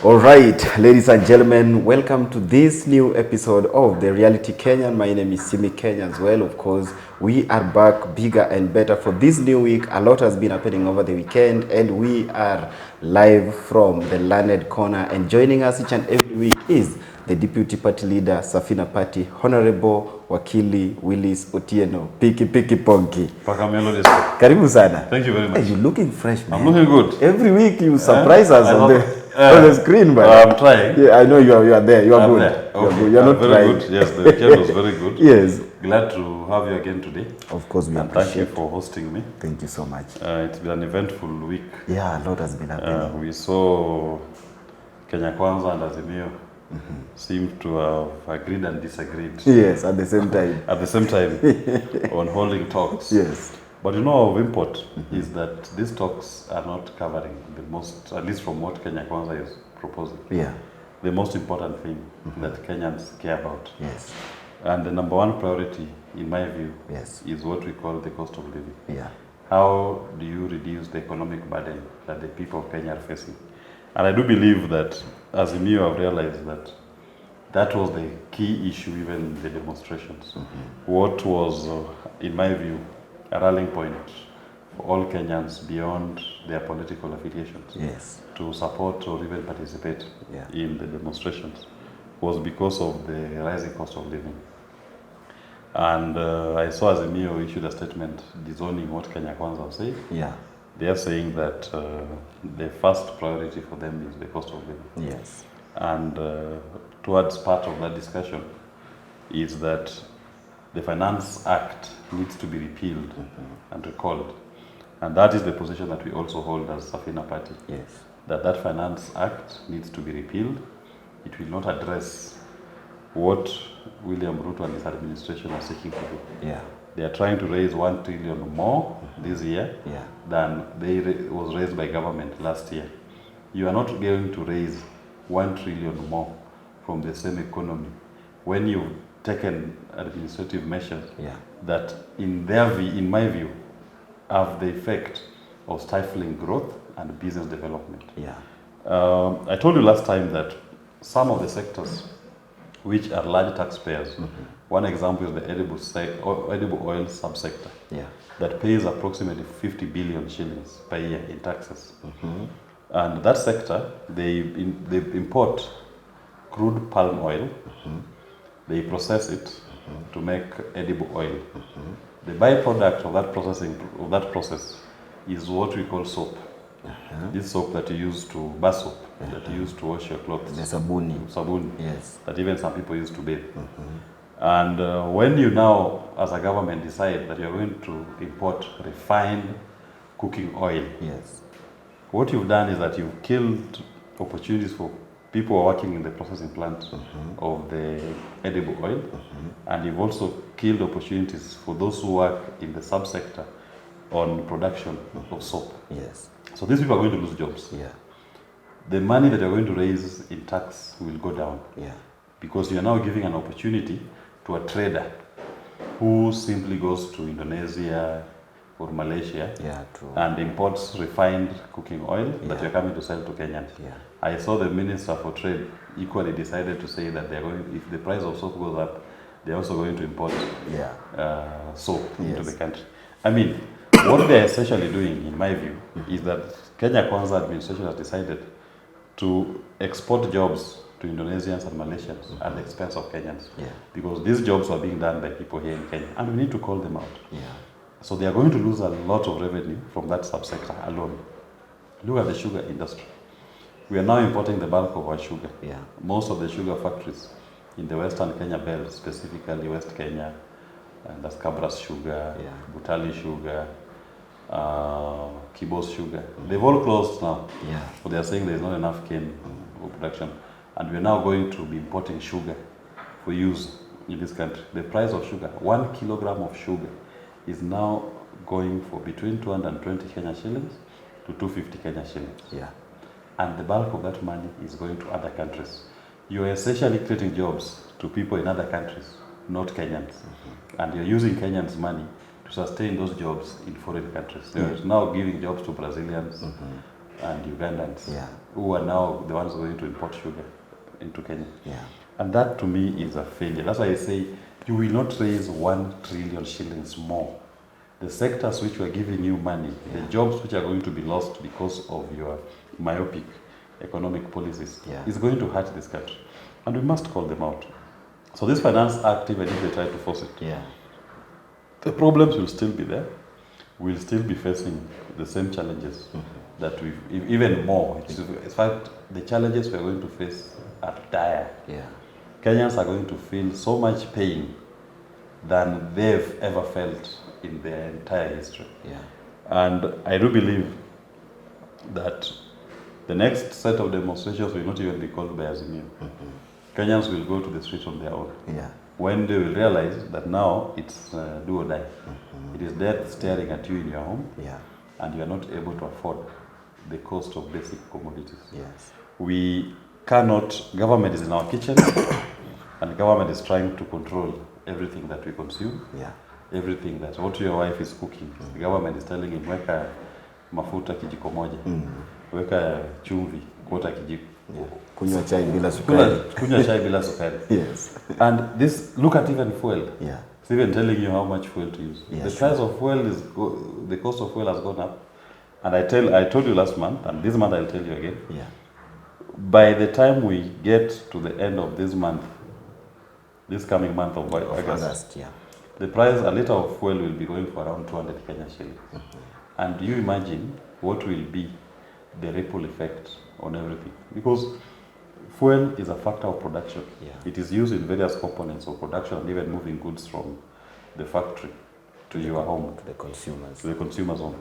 All right, ladies and gentlemen, welcome to this new episode of The Reality Kenyan. My name is Simi Kenyans. Well, of course, we are back bigger and better for this new week. A lot has been happening over the weekend, and we are live from the Learned Corner. And joining us each and every week is the Deputy Party Leader, Safina Party, Honorable Wakili Willis Otieno, Piki Ponki. Karibu sana. Thank you very much. Hey, you're looking fresh, man. I'm looking good. Every week you surprise us on the screen, but I'm trying. Yeah, I know you are there. You are good. There. You are Okay. good. You're not very trying. good. Yes, the weekend was very good. Yes. Glad to have you again today. Of course, we And appreciate. thank you for hosting me. Thank you so much. It's been an eventful week. Yeah, a lot has been happening. We saw Kenya Kwanza and Azimio seem to have agreed and disagreed Yes, at the same time. at the same time on holding talks. Yes. But you know, of import is that these talks are not covering the most, at least from what Kenya Kwanza is proposing, Yeah. the most important thing that Kenyans care about. Yes. And the number one priority, in my view, Yes. is what we call the cost of living. Yeah. How do you reduce the economic burden that the people of Kenya are facing? And I do believe that, as you have realized that that was the key issue even in the demonstrations. What was, in my view, a rallying point for all Kenyans beyond their political affiliations Yes. to support or even participate Yeah. in the demonstrations was because of the rising cost of living. And I saw Azimio issued a statement disowning what Kenya Kwanza said. Yeah. They are saying that the first priority for them is the cost of living. Yes. And towards part of that discussion is that the Finance Act needs to be repealed and recalled. And that is the position that we also hold as Safina Party. Yes. That Finance Act needs to be repealed. It will not address what William Ruto and his administration are seeking to do. Yeah. They are trying to raise 1 trillion more this year Yeah. than was raised by government last year. You are not going to raise 1 trillion more from the same economy when you've taken administrative measures Yeah. that, in my view, have the effect of stifling growth and business development. Yeah. I told you last time that some of the sectors which are large taxpayers, one example is the edible oil subsector, Yeah. that pays approximately 50 billion shillings per year in taxes. And that sector, they import crude palm oil, they process it to make edible oil. The byproduct of that process is what we call soap. This soap that you use to bar soap, that you use to wash your clothes. The sabuni. Sabuni. Yes. That even some people use to bathe. And when you now, as a government, decide that you're going to import refined cooking oil, Yes. what you've done is that you've killed opportunities for people who are working in the processing plant of the edible oil, and you've also killed opportunities for those who work in the subsector on production of soap. Yes. So these people are going to lose jobs. Yeah. The money that you're going to raise in tax will go down Yeah. because you're now giving an opportunity to a trader who simply goes to Indonesia or Malaysia Yeah. True. and imports refined cooking oil that Yeah. you're coming to sell to Kenyans. Yeah. I saw the Minister for Trade equally decided to say that they're going, if the price of soap goes up, they're also going to import Yeah. soap into Yes. the country. I mean, what they're essentially doing, in my view, is that Kenya Kwanza administration has decided to export jobs to Indonesians and Malaysians at the expense of Kenyans. Yeah. Because these jobs are being done by people here in Kenya, and we need to call them out. Yeah. So they are going to lose a lot of revenue from that subsector alone. Look at the sugar industry. We are now importing the bulk of our sugar. Yeah. Most of the sugar factories in the Western Kenya belt, specifically West Kenya, and that's Kabras sugar, Yeah. Butali sugar, Kibos sugar. They've all closed now. Yeah. So they are saying there is not enough cane for production. And we are now going to be importing sugar for use in this country. The price of sugar, 1 kilogram of sugar, is now going for between 220 Kenya shillings to 250 Kenya shillings. Yeah. And the bulk of that money is going to other countries. You are essentially creating jobs to people in other countries, not Kenyans. And you're using Kenyans' money to sustain those jobs in foreign countries. They're now giving jobs to Brazilians and Ugandans. Yeah. who are now the ones going to import sugar into Kenya. Yeah. And that to me is a failure. That's why I say you will not raise 1 trillion shillings more. The sectors which were giving you money, the jobs which are going to be lost because of your myopic economic policies, is going to hurt this country. And we must call them out. So this Finance Act, even if they try to force it, the problems will still be there. We'll still be facing the same challenges that even more. In fact, the challenges we're going to face are dire. Kenyans are going to feel so much pain than they've ever felt in their entire history. And I do believe that the next set of demonstrations will not even be called by Azimio. Kenyans will go to the streets on their own. When they will realize that now it's do or die. It is death staring at you in your home, and you are not able to afford the cost of basic commodities. We cannot, government is in our kitchen, and government is trying to control everything that we consume, everything that, what your wife is cooking. The government is telling him, weka mafuta kijiko moja, weka chumvi, quarter kijiko. Kunywa chai bila sukari. Kunywa chai bila sukari. And this, look at even fuel. It's even telling you how much fuel to use. The price of fuel is, the cost of fuel has gone up. And I told you last month, and this month I'll tell you again. By the time we get to the end of this month, this coming month of August, the price, a liter of fuel will be going for around 200 Kenya shillings. And you imagine what will be the ripple effect on everything. Because fuel is a factor of production. It is used in various components of production and even moving goods from the factory to your home. To the consumers. To the consumer's home.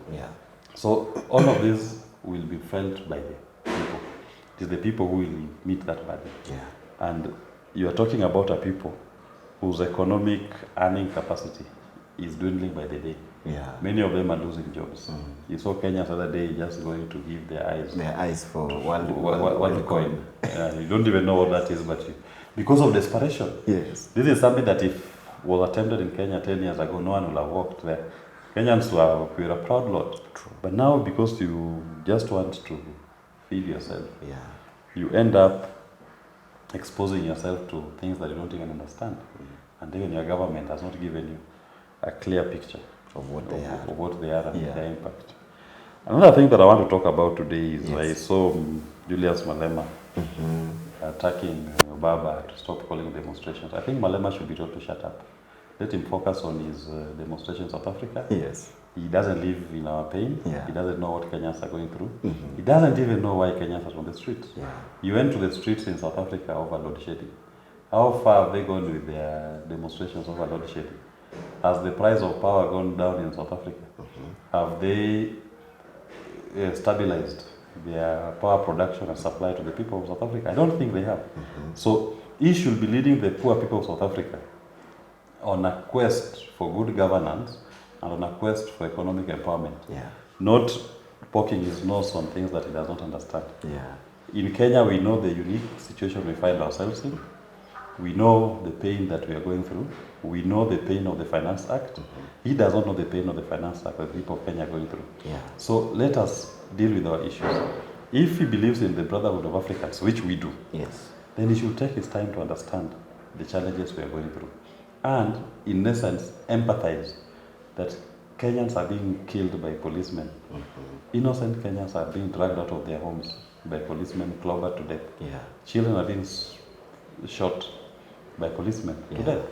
So all of this will be felt by the people. It is the people who will meet that burden. And you are talking about a people whose economic earning capacity is dwindling by the day. Many of them are losing jobs. You saw Kenya the other day just going to give their eyes for world coin. You don't even know what that is, but because of desperation. This is something that if was attempted in Kenya 10 years ago, no one would have walked there. Kenyans were a proud lot. But now, because you just want to feed yourself, you end up exposing yourself to things that you don't even understand. And even your government has not given you a clear picture of what they are and their impact. Another thing that I want to talk about today is I saw Julius Malema attacking Baba to stop calling demonstrations. I think Malema should be told to shut up. Let him focus on his demonstration in South Africa. He doesn't live in our pain. He doesn't know what Kenyans are going through. He doesn't even know why Kenyans are on the streets. You went to the streets in South Africa over load shedding. How far have they gone with their demonstrations over load shedding? Has the price of power gone down in South Africa? Have they stabilized their power production and supply to the people of South Africa? I don't think they have. So he should be leading the poor people of South Africa on a quest for good governance and on a quest for economic empowerment. Not poking his nose on things that he does not understand. In Kenya, we know the unique situation we find ourselves in. We know the pain that we are going through. We know the pain of the Finance Act. He does not know the pain of the Finance Act that the people of Kenya are going through. So let us deal with our issues. If he believes in the brotherhood of Africans, which we do, then he should take his time to understand the challenges we are going through. And, in essence, empathize that Kenyans are being killed by policemen. Innocent Kenyans are being dragged out of their homes by policemen, clobbered to death. Children are being shot by policemen to death.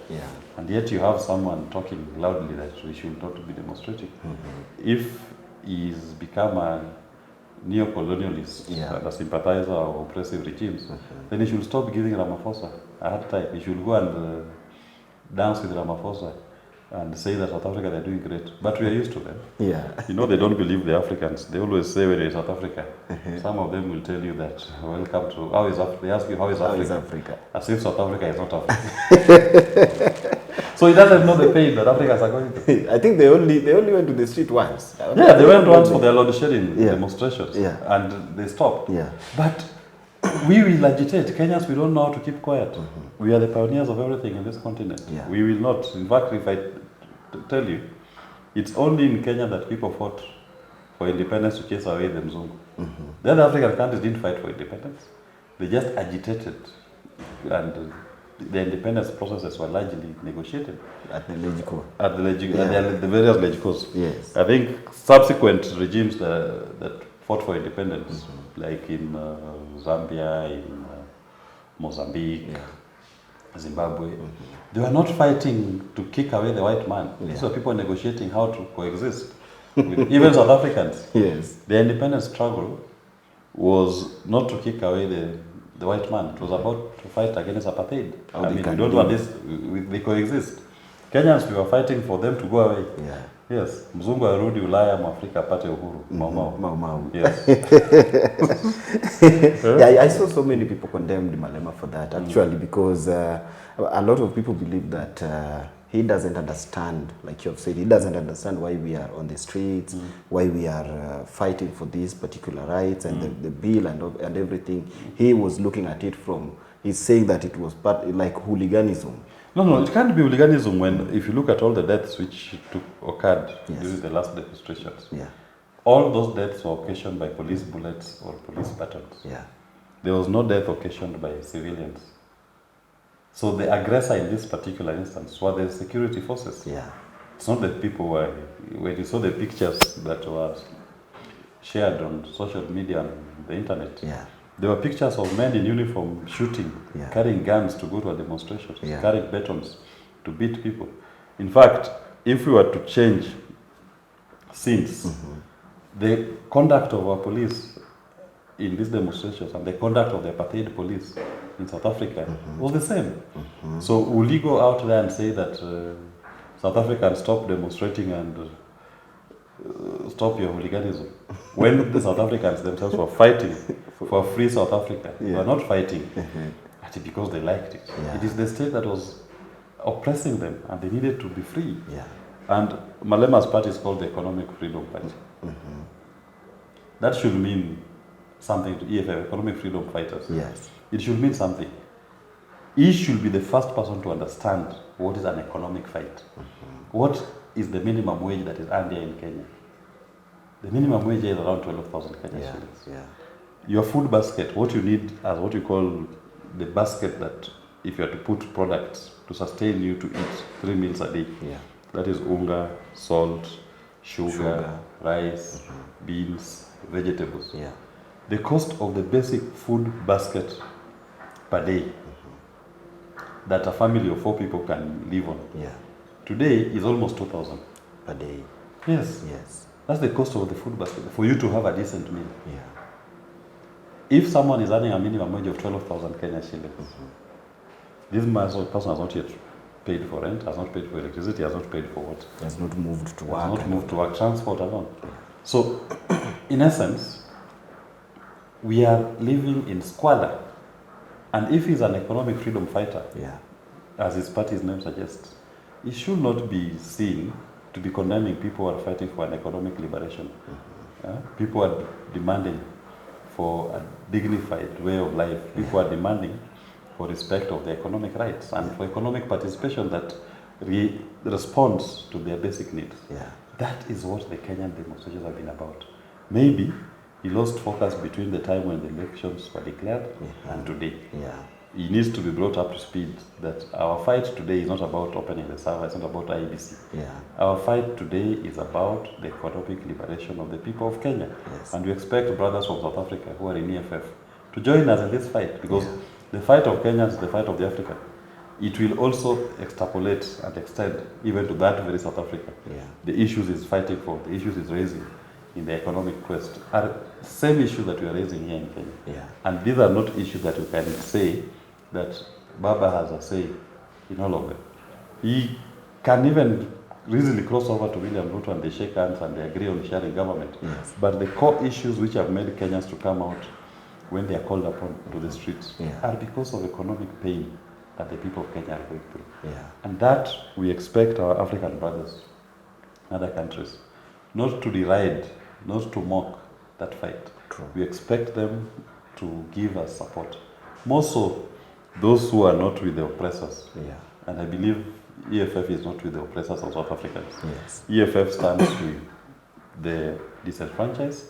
And yet you have someone talking loudly that we should not be demonstrating. If he's become a neo-colonialist and a sympathizer of oppressive regimes, then he should stop giving Ramaphosa a hard time. He should go and dance with Ramaphosa and say that South Africa, they're doing great. But we are used to them. You know, they don't believe the Africans. They always say when they're in South Africa, some of them will tell you that, welcome to, how is Africa? They ask you, how is Africa? As if South Africa is not Africa. So he doesn't know the pain that Africans are going through. I think they only went to the street once. They went once for their load shedding demonstrations. And they stopped. But we will agitate. Kenyans, we don't know how to keep quiet. We are the pioneers of everything in this continent. We will not. In fact, if I tell you, it's only in Kenya that people fought for independence to chase away the Mzungu. The other African countries didn't fight for independence. They just agitated, and the independence processes were largely negotiated At the legico. at the various legicos. Yes. I think subsequent regimes that fought for independence, like in Zambia, in Mozambique, Zimbabwe, they were not fighting to kick away the white man. These were people negotiating how to coexist with even South Africans. Yes. The independence struggle was not to kick away the white man. It was about to fight against apartheid. I mean, we don't want this, they coexist. Kenyans, we were fighting for them to go away. Yeah. Yes. Mzungu arudi Ulaya, Mwafrika apate uhuru. Mau. Yes. Yeah, I saw so many people condemned Malema for that, actually, because a lot of people believe that he doesn't understand, like you have said, he doesn't understand why we are on the streets, why we are fighting for these particular rights and the bill and everything. He was looking at it from, he's saying that it was part, like hooliganism. No, it can't be hooliganism when, if you look at all the deaths which occurred during the last demonstrations, all those deaths were occasioned by police bullets or police batons. Yeah. There was no death occasioned by civilians. So the aggressor in this particular instance were the security forces. Yeah. It's not that people were, when you saw the pictures that were shared on social media and the internet, there were pictures of men in uniform shooting, carrying guns to go to a demonstration, carrying batons to beat people. In fact, if we were to change scenes, the conduct of our police in these demonstrations and the conduct of the apartheid police in South Africa was the same. So will we go out there and say that South Africans stop demonstrating and stop your hooliganism? When the South Africans themselves were fighting for free South Africa, they were not fighting because they liked it. It is the state that was oppressing them and they needed to be free. And Malema's party is called the Economic Freedom Party. That should mean something to EFF, Economic Freedom Fighters. Yes. It should mean something. He should be the first person to understand what is an economic fight. What is the minimum wage that is earned here in Kenya? The minimum wage is around 12,000 Kenya shillings. Your food basket, what you need as what you call the basket that if you are to put products to sustain you to eat 3 meals a day. That is unga, salt, sugar, rice, beans, vegetables. The cost of the basic food basket per day that a family of 4 people can live on today is almost 2,000 per day. Yes. That's the cost of the food basket for you to have a decent meal. If someone is earning a minimum wage of 12,000 Kenya shillings, this person has not yet paid for rent, has not paid for electricity, has not paid for what? Has not moved to work. Has not moved to work, transport alone. So, in essence, we are living in squalor. And if he's an economic freedom fighter, as his party's name suggests, he should not be seen to be condemning people who are fighting for an economic liberation. People are demanding for a dignified way of life. People are demanding for respect of their economic rights and for economic participation that responds to their basic needs. That is what the Kenyan demonstrations have been about. Maybe he lost focus between the time when the elections were declared and today. He needs to be brought up to speed that our fight today is not about opening the server, it's not about IEBC. Our fight today is about the economic liberation of the people of Kenya. And we expect brothers from South Africa who are in EFF to join us in this fight, because the fight of Kenyans is the fight of the African. It will also extrapolate and extend even to that very South Africa. The issues is fighting for, the issues is raising in the economic quest are same issues that we are raising here in Kenya. And these are not issues that you can say that Baba has a say in all of them. He can even easily cross over to William Ruto and they shake hands and they agree on sharing government. But the core issues which have made Kenyans to come out when they are called upon to the streets are because of economic pain that the people of Kenya are going through. And that we expect our African brothers, other countries, not to deride, not to mock that fight. We expect them to give us support. More so, those who are not with the oppressors. And I believe EFF is not with the oppressors of South Africans. EFF stands with the disenfranchised,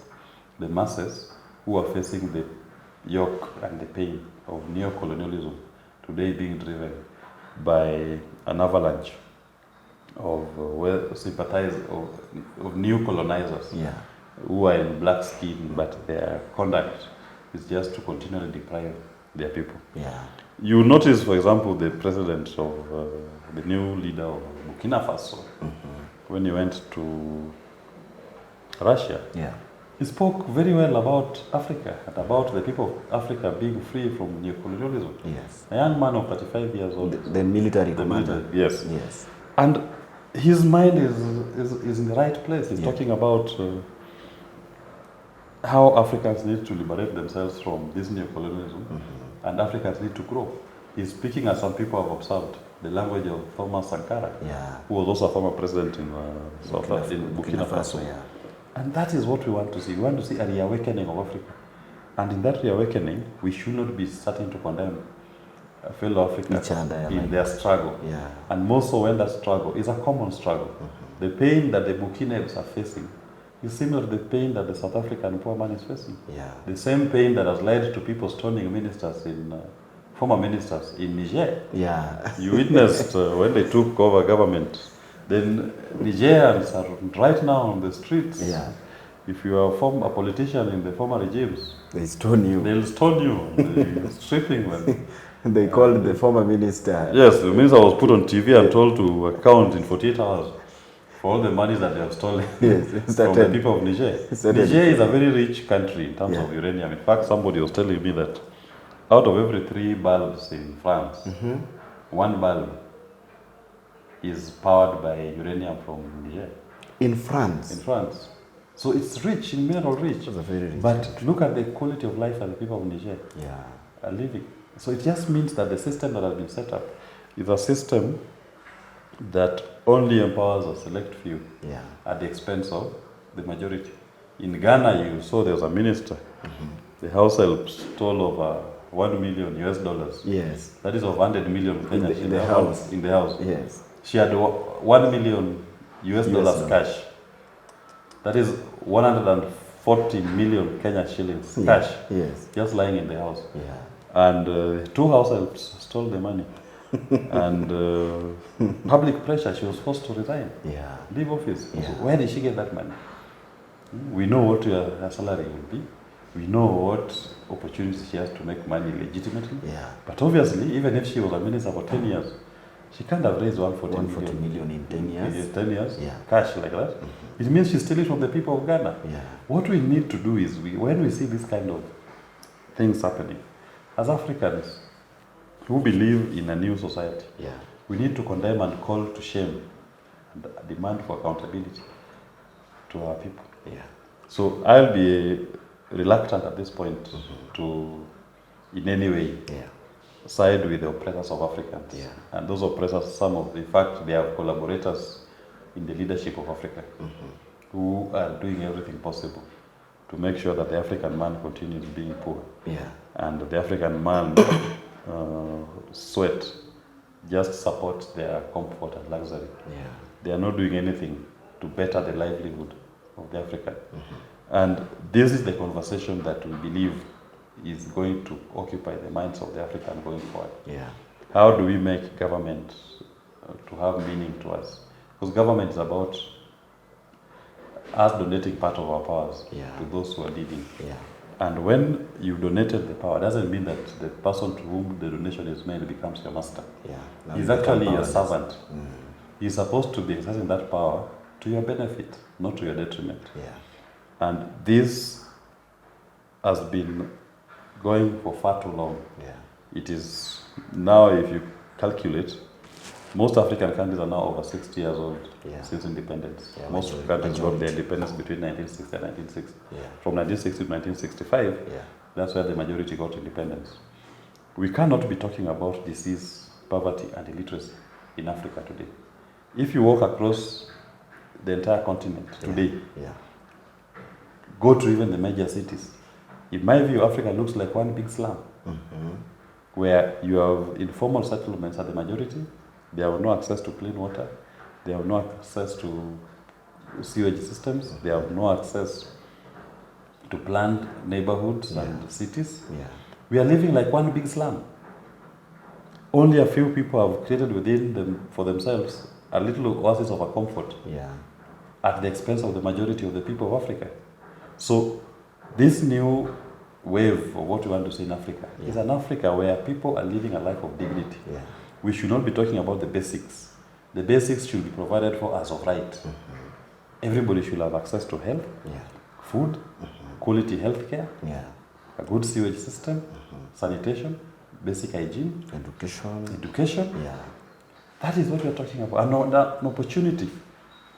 the masses who are facing the yoke and the pain of neo-colonialism, today being driven by an avalanche of of new colonizers who are in black skin, but their conduct is just to continually deprive their people. You notice, for example, the president of the new leader of Burkina Faso, when he went to Russia, he spoke very well about Africa and about the people of Africa being free from neo-colonialism. A young man of 35 years old. The military commander. Yes. And his mind is in the right place. He's talking about how Africans need to liberate themselves from this neo-colonialism, and Africans need to grow. He's speaking, as some people have observed, the language of Thomas Sankara, who was also a former president in Burkina Faso. And that is what we want to see. We want to see a reawakening of Africa. And in that reawakening, we should not be starting to condemn fellow Africans in their struggle. And more so when that struggle is a common struggle. The pain that the Burkinabes are facing is similar to the pain that the South African poor man is facing. The same pain that has led to people stoning ministers former ministers in Niger. You witnessed when they took over government. Then Nigerians are right now on the streets. If you are a politician in the former regimes, they stone you. They'll stone you. They're stripping them. They called the former minister. Yes, the minister was put on TV and told to account in 48 hours for all the money that they have stolen from the people of Niger. Niger is a very rich country in terms of uranium. In fact, somebody was telling me that out of every 3 bulbs in France, 1 bulb is powered by uranium from Niger. In France? In France. So it's rich, in mineral rich. Very rich. But look at the quality of life that the people of Niger are living. So it just means that the system that has been set up is a system that only empowers a select few at the expense of the majority. In Ghana, you saw there was a minister. The house help stole over $1 million US. That is of 100 million Kenyans in the house. In the house. She had $1 million US cash. That is 140 million Kenya shillings cash. Just lying in the house. And 2 house helps stole the money. And public pressure, she was forced to resign. Leave office. So where did she get that money? We know what her salary will be. We know what opportunities she has to make money legitimately. But obviously, even if she was a minister for 10 years, she can't have raised 140 million in 10 years. In 10 years, cash like that. It means she's stealing from the people of Ghana. What we need to do is, when we see this kind of things happening, as Africans who believe in a new society, we need to condemn and call to shame and demand for accountability to our people. So I'll be reluctant at this point to, in any way, side with the oppressors of Africans. And those oppressors, in fact, they are collaborators in the leadership of Africa who are doing everything possible to make sure that the African man continues being poor. And the African man sweat just supports their comfort and luxury. They are not doing anything to better the livelihood of the African. And this is the conversation that we believe is going to occupy the minds of the African going forward. How do we make government to have meaning to us? Because government is about us donating part of our powers to those who are leading. And when you donated the power, doesn't mean that the person to whom the donation is made becomes your master. He's actually your servant. He's supposed to be exercising that power to your benefit, not to your detriment. And this has been going for far too long. It is now, if you calculate, most African countries are now over 60 years old since independence. Most countries got their independence between 1960 and 1960. From 1960 to 1965, that's where the majority got independence. We cannot be talking about disease, poverty, and illiteracy in Africa today. If you walk across the entire continent today, go to even the major cities, in my view, Africa looks like one big slum, where you have informal settlements are the majority. They have no access to clean water. They have no access to sewage systems. They have no access to planned neighborhoods and cities. Yeah. We are living like one big slum. Only a few people have created within them for themselves a little oasis of a comfort at the expense of the majority of the people of Africa. So this new wave of what we want to see in Africa is an Africa where people are living a life of dignity. Yeah. We should not be talking about the basics. The basics should be provided for as of right. Everybody should have access to health, food, quality health care, a good sewage system, sanitation, basic hygiene, education. Yeah. That is what we are talking about. An opportunity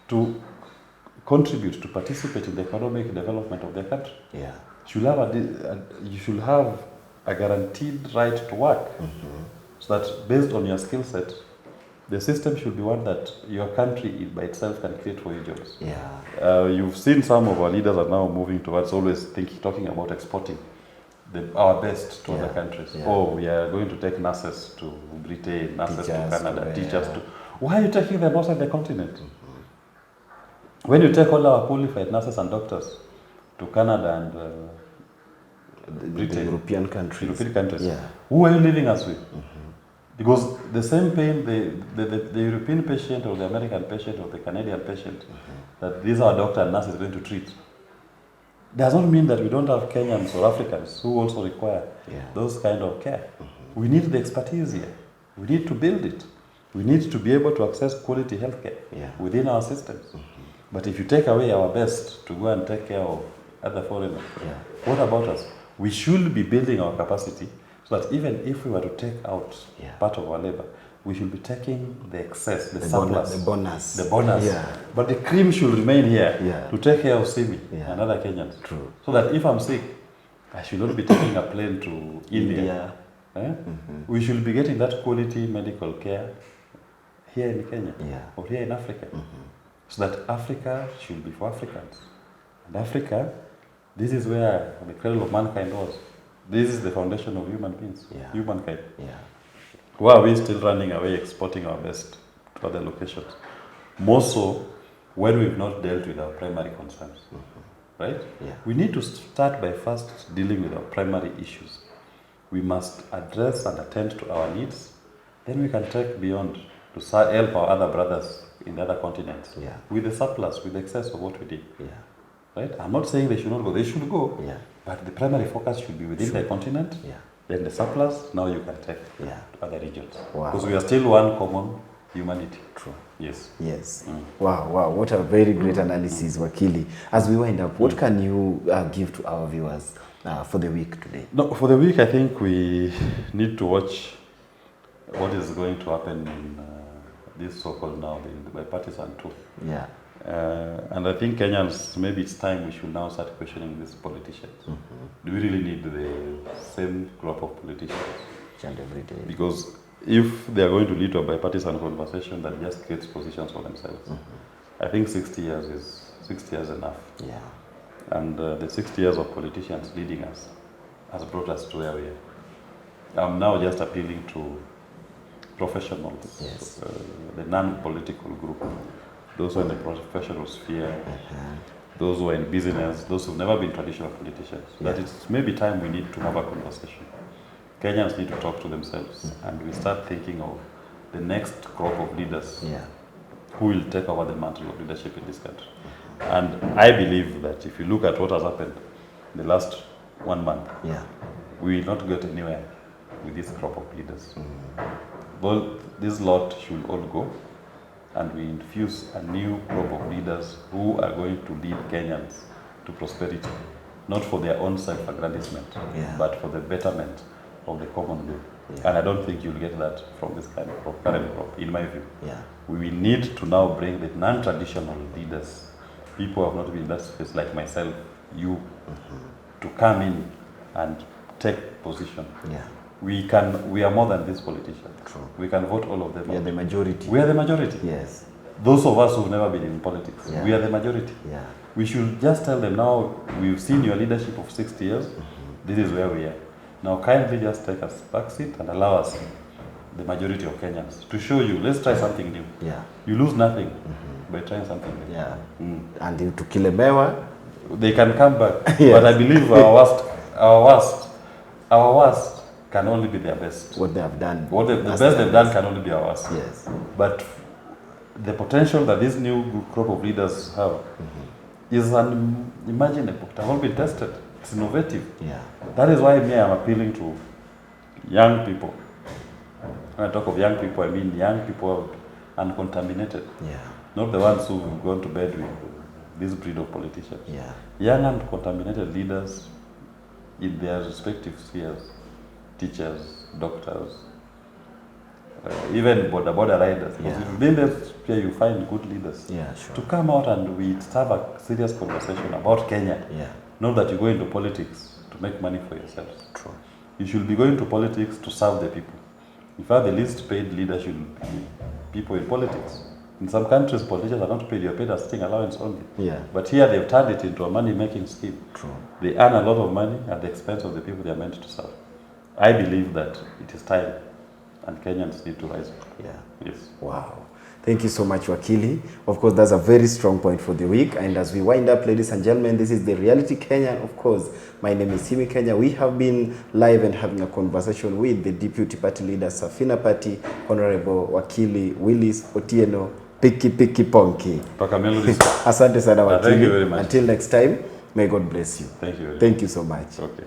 to contribute, to participate in the economic development of their country. Yeah. You should have a guaranteed right to work, so that based on your skill set, the system should be one that your country by itself can create for you jobs. Yeah. You've seen some of our leaders are now moving towards always talking about exporting our best to other countries. Yeah. Oh, we are going to take nurses to Britain, nurses to Canada, teachers to... Why are you taking them outside the continent? When you take all our qualified nurses and doctors to Canada and Britain, the European countries, who are you leaving us with? Because the same pain the European patient or the American patient or the Canadian patient that these are doctor and nurses going to treat does not mean that we don't have Kenyans or Africans who also require those kind of care. We need the expertise here. We need to build it. We need to be able to access quality healthcare within our systems. But if you take away our best to go and take care of other foreigners, what about us? We should be building our capacity so that even if we were to take out part of our labor, we should be taking the excess, the surplus, the bonus. Yeah. But the cream should remain here to take care of Simi and other Kenyans. True. So that if I'm sick, I should not be taking a plane to India. We should be getting that quality medical care here in Kenya or here in Africa. So that Africa should be for Africans. And Africa, this is where the cradle of mankind was. This is the foundation of human beings, humankind. Why are we still running away, exporting our best to other locations? More so when we've not dealt with our primary concerns, right? We need to start by first dealing with our primary issues. We must address and attend to our needs. Then we can take beyond to help our other brothers in the other continents with the surplus, with the excess of what we did. Right? I'm not saying they should not go. They should go. But the primary focus should be within the continent. Then the surplus, now you can take to other regions. Because we are still one common humanity. True. Yes. Yes. Wow. What a very great analysis, Wakili. As we wind up, what can you give to our viewers for the week today? No, for the week, I think we need to watch what is going to happen in this so-called now, the Bipartisan too. And I think Kenyans, maybe it's time we should now start questioning these politicians. Do we really need the same crop of politicians? And every day. Because if they are going to lead to a bipartisan conversation that just creates positions for themselves, I think 60 years is enough. And the 60 years of politicians leading us has brought us to where we are. I'm now just appealing to professionals, the non-political group, those who are in the professional sphere, those who are in business, those who've never been traditional politicians. That it's maybe time we need to have a conversation. Kenyans need to talk to themselves and we start thinking of the next crop of leaders who will take over the mantle of leadership in this country. And I believe that if you look at what has happened in the last 1 month, we will not get anywhere with this crop of leaders. Well, this lot should all go and we infuse a new crop of leaders who are going to lead Kenyans to prosperity, not for their own self-aggrandizement, but for the betterment of the common good. And I don't think you'll get that from this kind of current crop, in my view. We will need to now bring the non-traditional leaders, people who have not been in that space like myself, you, to come in and take position. We are more than these politicians. True. We can vote all of them. We are the majority. We are the majority. Yes. Those of us who've never been in politics, we are the majority. We should just tell them now, we've seen your leadership of 60 years, this is where we are. Now kindly just take us back seat and allow us the majority of Kenyans to show you, let's try something new. Yeah. You lose nothing by trying something new. Yeah. And tukilemewa, they can come back. Yes. But I believe our worst can only be their best. What they have done. The best they've done can only be our worst. Yes. But the potential that this new crop of leaders have is unimaginable. It has all been tested. It's innovative. Yeah. That is why me, I'm appealing to young people. When I talk of young people, I mean young people uncontaminated. Yeah. Not the ones who've gone to bed with this breed of politicians. Yeah. Young uncontaminated leaders in their respective spheres, teachers, doctors, even border riders. Yeah. Within that sphere, you find good leaders. Yeah, sure. To come out and we have a serious conversation about Kenya. Yeah. Not that you go into politics to make money for yourselves. True. You should be going to politics to serve the people. In fact, the least paid leader should be people in politics. In some countries, politicians are not paid. You're paid as sitting allowance only. Yeah. But here, they've turned it into a money-making scheme. True. They earn a lot of money at the expense of the people they are meant to serve. I believe that it is time, and Kenyans need to rise up. Yeah. Yes. Wow. Thank you so much, Wakili. Of course, that's a very strong point for the week. And as we wind up, ladies and gentlemen, this is the Reality Kenyan. Of course, my name is Simi Kenya. We have been live and having a conversation with the Deputy Party Leader, Safina Party, Honorable Wakili Willis Otieno, Piki Ponki. Asante sana, Wakili. Thank you very much. Until next time, may God bless you. Thank you very much. Thank you so much. Okay.